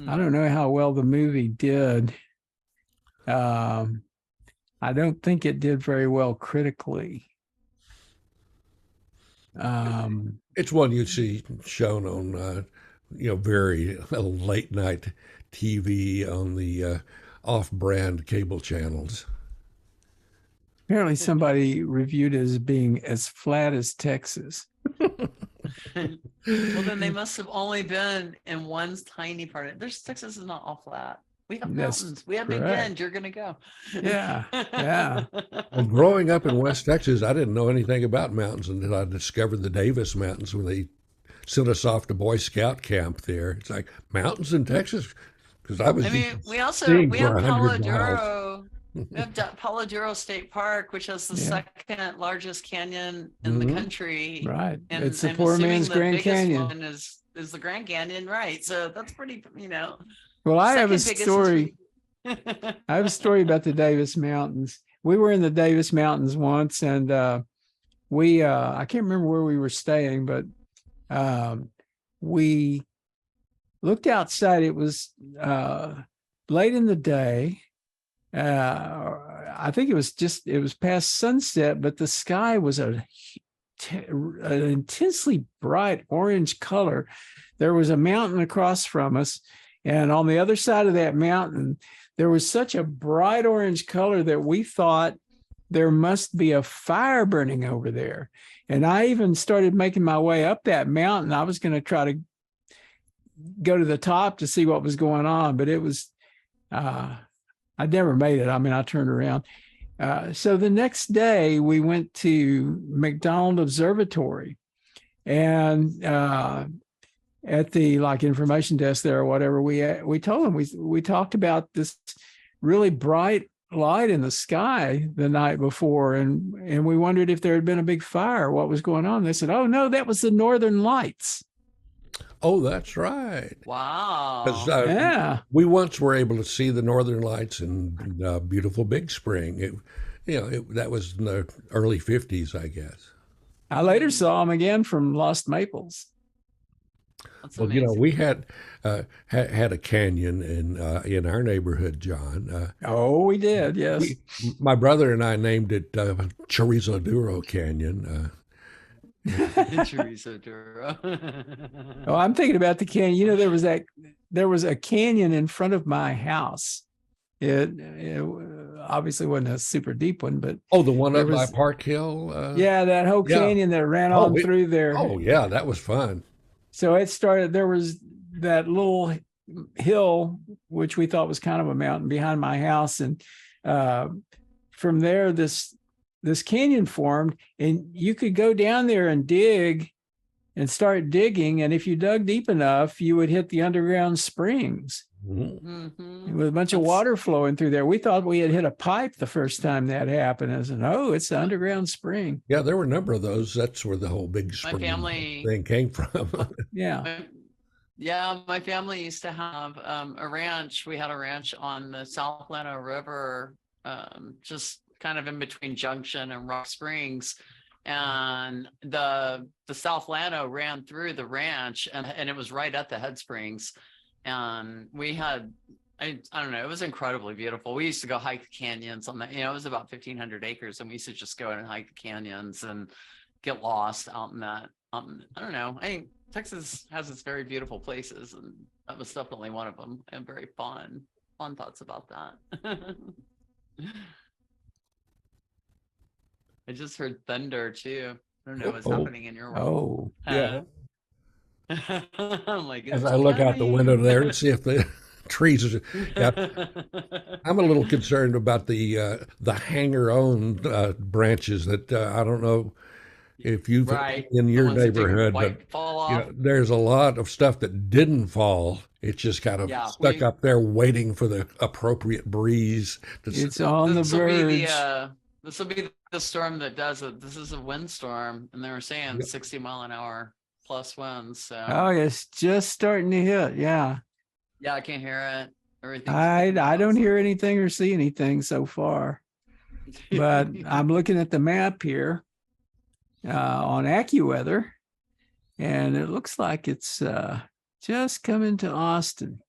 I don't know how well the movie did. I don't think it did very well critically. It's one you see shown on, very late night TV on the off-brand cable channels. Apparently somebody reviewed it as being as flat as Texas. Well, then they must have only been in one tiny part of it. Texas is not all flat. We have mountains. We have Big Bend. You're going to go. Yeah. Yeah. Well, growing up in West Texas, I didn't know anything about mountains until I discovered the Davis Mountains when they sent us off to Boy Scout camp there. It's like, mountains in Texas? Because we have Palo Duro. We have Palo Duro State Park, which has the second largest canyon in the country. Right. And it's the poor man's Grand Canyon. One is the Grand Canyon, right? So that's pretty, Well, I have a story. I have a story about the Davis Mountains. We were in the Davis Mountains once, and I can't remember where we were staying, but we looked outside. It was late in the day. I think it was past sunset, but the sky was an intensely bright orange color. There was a mountain across from us, and on the other side of that mountain, there was such a bright orange color that we thought there must be a fire burning over there. And I even started making my way up that mountain. I was going to try to go to the top to see what was going on, but it was, I never made it. I mean, I turned around. So the next day we went to McDonald Observatory, and at the information desk there or whatever, we told them, we talked about this really bright light in the sky the night before, and we wondered if there had been a big fire, what was going on. They said, "Oh no, that was the Northern Lights." Oh, that's right. Wow. Yeah. We once were able to see the Northern Lights in beautiful Big Spring. That was in the early 50s, I guess. I later saw them again from Lost Maples. That's Well, you know, amazing. we had a canyon in our neighborhood, John. Oh, we did. Yes. My brother and I named it Chorizo Duro Canyon. Chorizo Duro. Oh, I'm thinking about the canyon. You know, there was a canyon in front of my house. It obviously wasn't a super deep one, but Oh, the one there up by was, Park Hill. yeah, that whole Yeah. canyon that ran Oh, on through there. oh yeah, that was fun. So it started, there was that little hill, which we thought was kind of a mountain behind my house. And uh, from there, this canyon formed, and you could go down there and dig and start digging. And if you dug deep enough, you would hit the underground springs Mhm. with a bunch of That's- water flowing through there. We thought we had hit a pipe the first time that happened. I said, oh, it's the underground spring. Yeah, there were a number of those. That's where the whole big My spring family, thing came from. Yeah. yeah, my family used to have a ranch. We had a ranch on the South Lano River, just kind of in between Junction and Rock Springs. And the South Lano ran through the ranch, and it was right at the head springs. And we had, I don't know, it was incredibly beautiful. We used to go hike the canyons on that, you know, it was about 1,500 acres, and we used to just go and hike the canyons and get lost out in that. I don't know. I think Texas has its very beautiful places, and that was definitely one of them. And very fun thoughts about that. I just heard thunder too. I don't know what's Oh. happening in your world. Oh, Yeah. I'm like, As it's I look out the window coming. there and see if the trees are. Yeah, I'm a little concerned about the hanger-on branches that I don't know if you've Right. in The your ones that didn't neighborhood, but quite fall you off. know, there's a lot of stuff that didn't fall. It's just kind of Yeah, stuck up there waiting for the appropriate breeze. it's on the This will be verge. this will be the storm that does it. This is a windstorm, and they were saying Yep. 60-mile-an-hour plus winds. So Oh, it's just starting to hit. Yeah. yeah, I can't hear it. Everything's I don't hear anything or see anything so far, but I'm looking at the map here on AccuWeather, and it looks like it's just coming to Austin,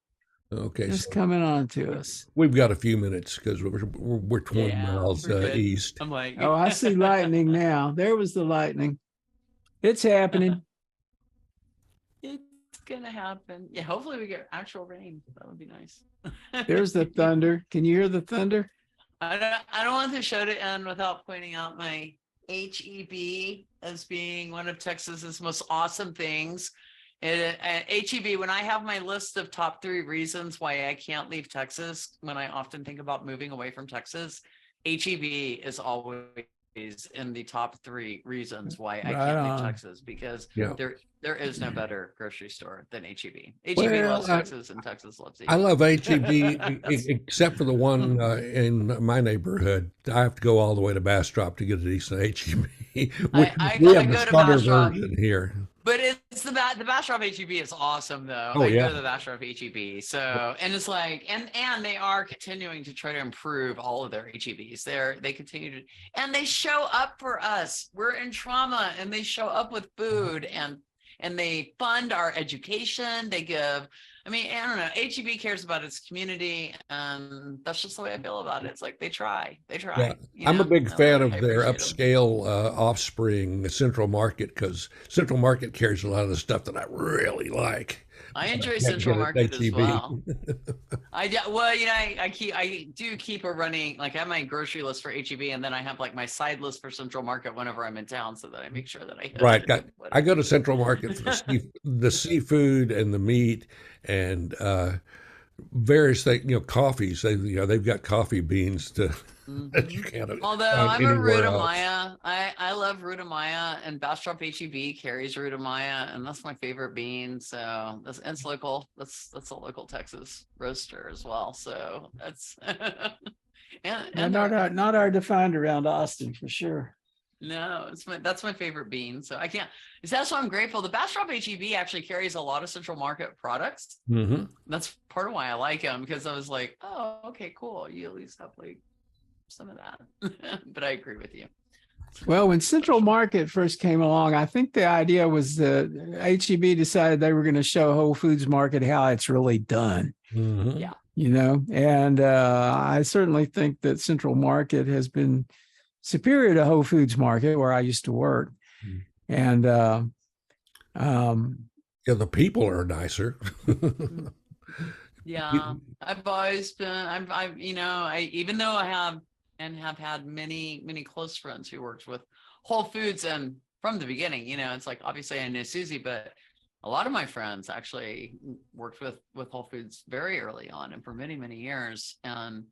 Okay, just so coming on to us. we've got a few minutes because we're 20 Yeah, miles we're good. east. I'm like, Oh, I see lightning now. There was the lightning. It's happening. it's gonna happen. Yeah, hopefully we get actual rain. That would be nice. There's the thunder. Can you hear the thunder? I don't want the show to end without pointing out my HEB as being one of Texas's most awesome things. HEB, when I have my list of top 3 reasons why I can't leave Texas, when I often think about moving away from Texas, HEB is always in the top 3 reasons why I Right can't leave on. Texas, because Yeah. there is no better grocery store than HEB. HEB Well, loves Texas, and Texas loves HEB. I love HEB except for the one in my neighborhood. I have to go all the way to Bastrop to get a decent HEB. We I have the go to starter Bastrop. version here. But it's the Bastrop HEB is awesome though. Oh, I yeah. go to the Bastrop HEB. So, and it's like, and they are continuing to try to improve all of their HEBs. They continue to, and they show up for us. We're in trauma, and they show up with food, and they fund our education. They give, I mean, I don't know, HEB cares about its community, and that's just the way I feel about it. It's like they try. Yeah. you I'm a know? big I fan like- of I their appreciate 'em. upscale offspring, Central Market, because Central Market carries a lot of the stuff that I really like. I enjoy Can't Central get at Market as HEB. well. Well, you know, I do keep a running, like I have my grocery list for HEB, and then I have like my side list for Central Market whenever I'm in town, so that I make sure that I hit Right. it. I go to Central Market for the seafood and the meat and various things, you know, coffees. They've got coffee beans that you can't Although find I'm a anywhere else. Rutamaya, I love Rutamaya, and Bastrop HEB carries Rutamaya, and that's my favorite bean. So it's local. That's a local Texas roaster as well. So that's and Not hard to find around Austin for sure. no, that's my favorite bean. So I can't. That's why I'm grateful. The Bastrop HEB actually carries a lot of Central Market products. Mm-hmm. That's part of why I like them, because I was like, oh, okay, cool. You at least have like some of that. But I agree with you. Well, when Central Market first came along, I think the idea was that HEB decided they were going to show Whole Foods Market how it's really done. Mhm. Yeah. And I certainly think that Central Market has been superior to Whole Foods Market, where I used to work. And Yeah, the people are nicer. Yeah, I've always been, even though I have had many close friends who worked with Whole Foods, and from the beginning, it's like, obviously I knew Susie, but a lot of my friends actually worked with Whole Foods very early on and for many years. And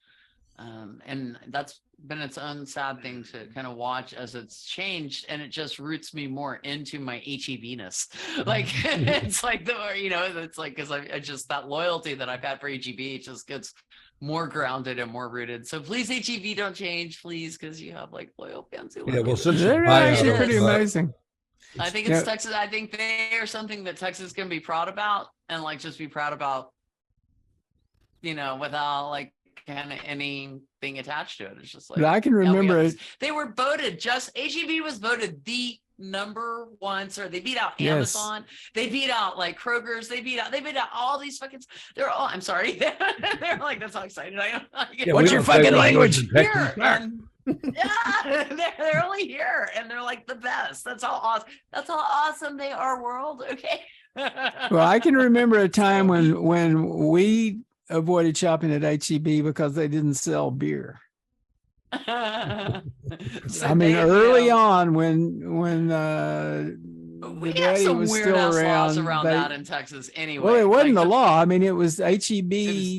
that's been its own sad thing to kind of watch as it's changed, and it just roots me more into my HEB-ness. Like it's like it's like, because I just, that loyalty that I've had for HEB just gets more grounded and more rooted. So please, HEB, don't change, please, because you have like loyal fans who love you. Since they're actually pretty amazing. I think it's Texas. I think they are something that Texas can be proud about, and like just be proud about, without like kind of anything attached to it. It's just like, I can remember they were voted, HEB was voted the number one. So they beat out Amazon. Yes. They beat out like Kroger's. They beat out all these fucking, I'm sorry. They're like, that's how excited I am. What's your fucking language? Here, yeah, they're only here, and they're like the best. That's how awesome they are, world. Okay. Well, I can remember a time when we avoided shopping at HEB because they didn't sell beer. So early on when we have some weird ass laws around that in Texas anyway. Well, it wasn't the law. It was HEB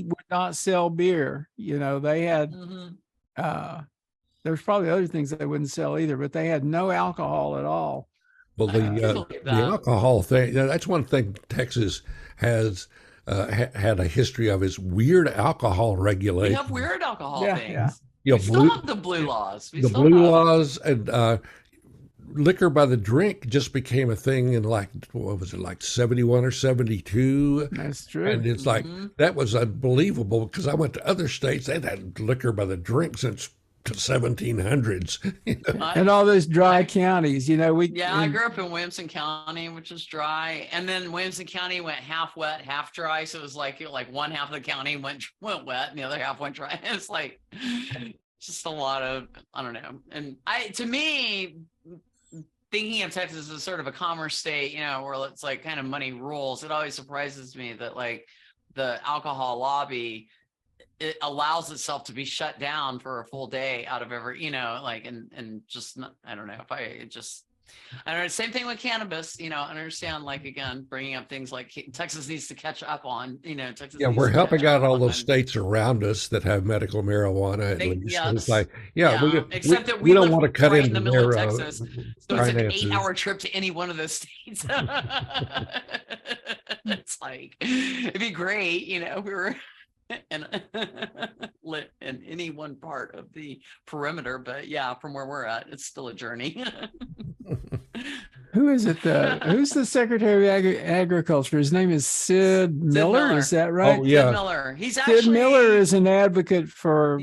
would not sell beer. They had there's probably other things they wouldn't sell either, but they had no alcohol at all. Well, the alcohol thing, that's one thing Texas has had a history of, is weird alcohol regulation. We have weird alcohol things. Yeah. We still have the blue laws. Laws, and liquor by the drink just became a thing in like 71 or 72. That's true. And it's like, that was unbelievable, because I went to other states, they'd had liquor by the drink since the 1700s. And all those dry counties, I grew up in Williamson County, which is dry, and then Williamson County went half wet, half dry. So it was like one half of the county went wet and the other half went dry. It's like just a lot of, I don't know. And to me, thinking of Texas as sort of a commerce state, where it's like kind of money rules, it always surprises me that like the alcohol lobby, it allows itself to be shut down for a full day out of every, and just, I don't know, I don't know. Same thing with cannabis, I understand, like, again, bringing up things like Texas needs to catch up on, Texas. Yeah, we're helping out all those states around us that have medical marijuana. It's like, except that we don't want to cut right into in the middle their of Texas. So it's an 8-hour trip to any one of those states. It's like, it'd be great, if we were in any one part of the perimeter, but yeah, from where we're at, it's still a journey. Who is it? Who's the Secretary of Agriculture? His name is Sid Miller. Is that right? Oh, yeah. Sid Miller. Sid Miller is an advocate for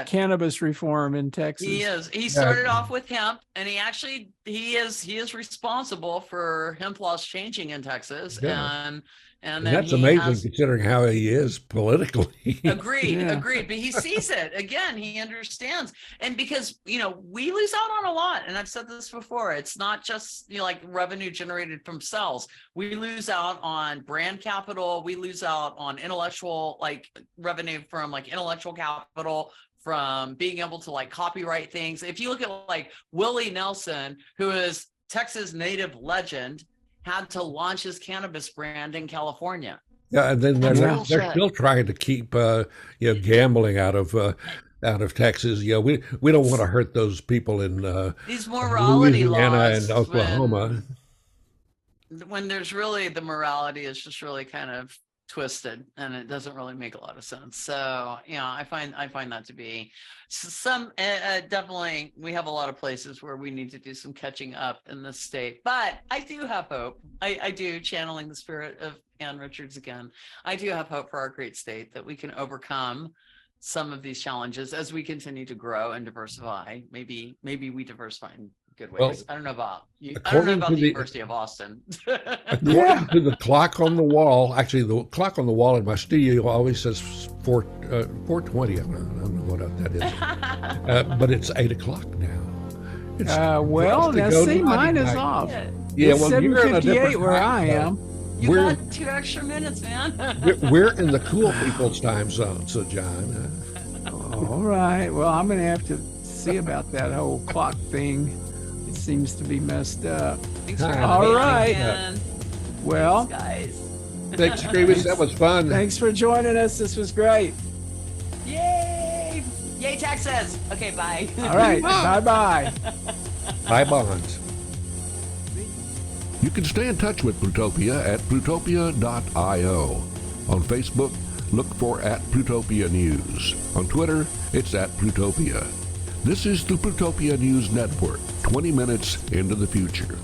cannabis reform in Texas. He is. He started off with hemp, and he is responsible for hemp laws changing in Texas. Yeah. And that's amazing considering how he is politically. Agreed. But he sees it. Again, he understands. And because, we lose out on a lot. And I've said this before. It's not just, like revenue generated from sales. We lose out on brand capital. We lose out on intellectual, revenue from intellectual capital, from being able to copyright things. If you look at Willie Nelson, who is Texas native legend, had to launch his cannabis brand in California. Yeah, and then they're still trying to keep gambling out of Texas. We don't want to hurt those people in these morality laws and Oklahoma. When there's really, the morality is just really kind of twisted, and it doesn't really make a lot of sense. So I find that to be some definitely, we have a lot of places where we need to do some catching up in this state, but I do have hope. I do, channeling the spirit of Ann Richards again, I do have hope for our great state that we can overcome some of these challenges as we continue to grow and diversify. Maybe we diversify in good ways. Well, I don't know about you. I don't know according about to the the- University of Austin. According to the clock on the wall, actually the clock on the wall in my studio always says 4:20. I don't know what that is, but it's 8 o'clock now. It's Well, just to now go see, mine is night-night. off. Yeah, It's well, you're in a 7:58 different where time I zone. am. You We're- got 2 extra minutes, man. We're in the cool people's time zone, so John. All right. Well, I'm going to have to see about that whole clock thing. It seems to be messed up. Thanks for All having me right. again. Well, Thanks, guys. Thanks, Screamish. That was fun. thanks for joining us. This was great. Yay! Yay, Texas! Okay, bye. All right. Bye-bye. Bye, Bonds. You can stay in touch with Plutopia at plutopia.io. On Facebook, look for @Plutopia News. On Twitter, it's @Plutopia. This is the Plutopia News Network, 20 minutes into the future.